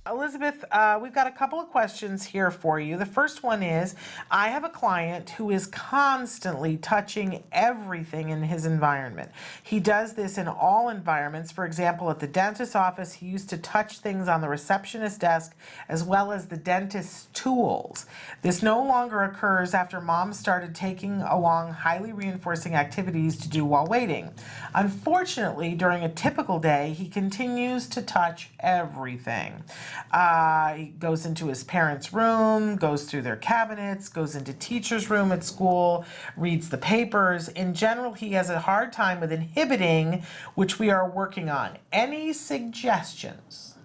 Elizabeth, we've got a couple of questions here for you. The first one is, I have a client who is constantly touching everything in his environment. He does this in all environments. For example, at the dentist's office, he used to touch things on the receptionist desk as well as the dentist's tools. This no longer occurs after mom started taking along highly reinforcing activities to do while waiting. Unfortunately, during a typical day, he continues to touch everything. He goes into his parents' room, goes through their cabinets, goes into teacher's room at school, reads the papers. In general, he has a hard time with inhibiting, which we are working on. Any suggestions?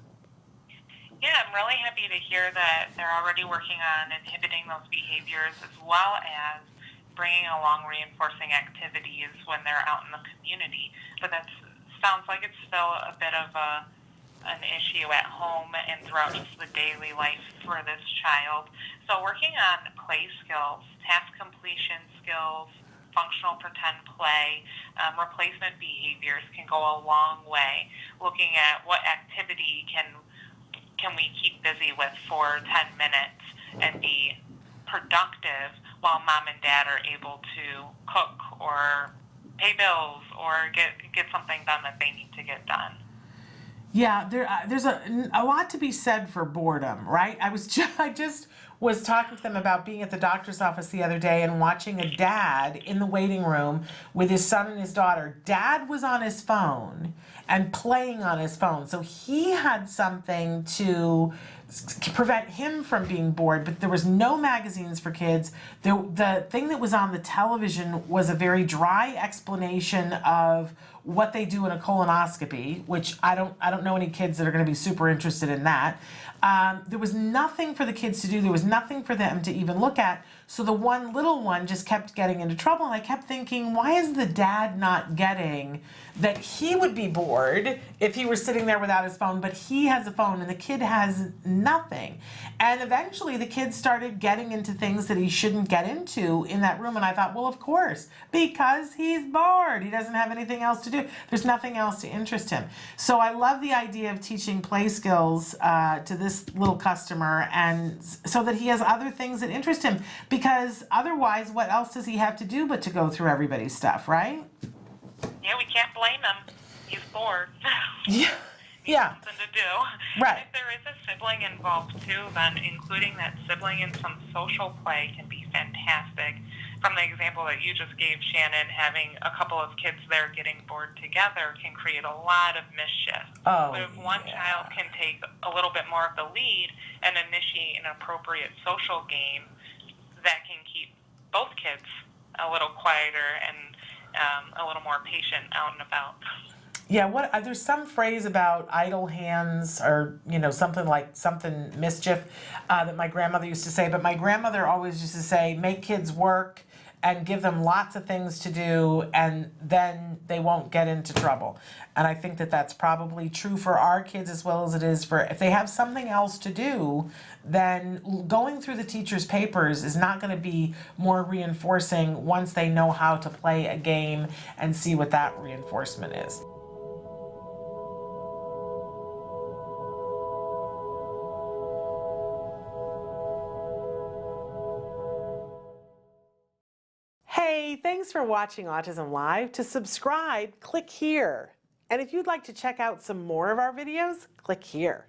Yeah, I'm really happy to hear that they're already working on inhibiting those behaviors as well as bringing along reinforcing activities when they're out in the community. But that sounds like it's still a bit of an issue at home and throughout just the daily life for this child. So working on play skills, task completion skills, functional pretend play, replacement behaviors can go a long way. Looking at what activity can we keep busy with for 10 minutes and be productive while mom and dad are able to cook or pay bills or get something done that they need to get done. Yeah, there's a lot to be said for boredom, right? I just was talking to them about being at the doctor's office the other day and watching a dad in the waiting room with his son and his daughter. Dad was on his phone and playing on his phone, so he had something to prevent him from being bored, but there was no magazines for kids. The thing that was on the television was a very dry explanation of what they do in a colonoscopy, which I don't know any kids that are going to be super interested in that. There was nothing for the kids to do. There was nothing for them to even look at. So the one little one just kept getting into trouble. And I kept thinking, why is the dad not getting that he would be bored if he were sitting there without his phone, but he has a phone and the kid has nothing. And eventually the kid started getting into things that he shouldn't get into in that room. And I thought, well, of course, because he's bored. He doesn't have anything else to do. There's nothing else to interest him. So I love the idea of teaching play skills to this little customer, and so that he has other things that interest him, because otherwise what else does he have to do but to go through everybody's stuff, right? Yeah, we can't blame him. He's bored. Yeah. Yeah. Something to do. Right. And if there is a sibling involved too, then including that sibling in some social play can be fantastic. From the example that you just gave, Shannon, having a couple of kids there getting bored together can create a lot of mischief. Oh, but if one child can take a little bit more of the lead and initiate an appropriate social game, that can keep both kids a little quieter and a little more patient out and about. Yeah, there's some phrase about idle hands, or something mischief that my grandmother used to say. But my grandmother always used to say, make kids work and give them lots of things to do, and then they won't get into trouble. And I think that that's probably true for our kids as well as it is for, if they have something else to do, then going through the teacher's papers is not going to be more reinforcing once they know how to play a game and see what that reinforcement is. Hey, thanks for watching Autism Live. To subscribe, click here. And if you'd like to check out some more of our videos, click here.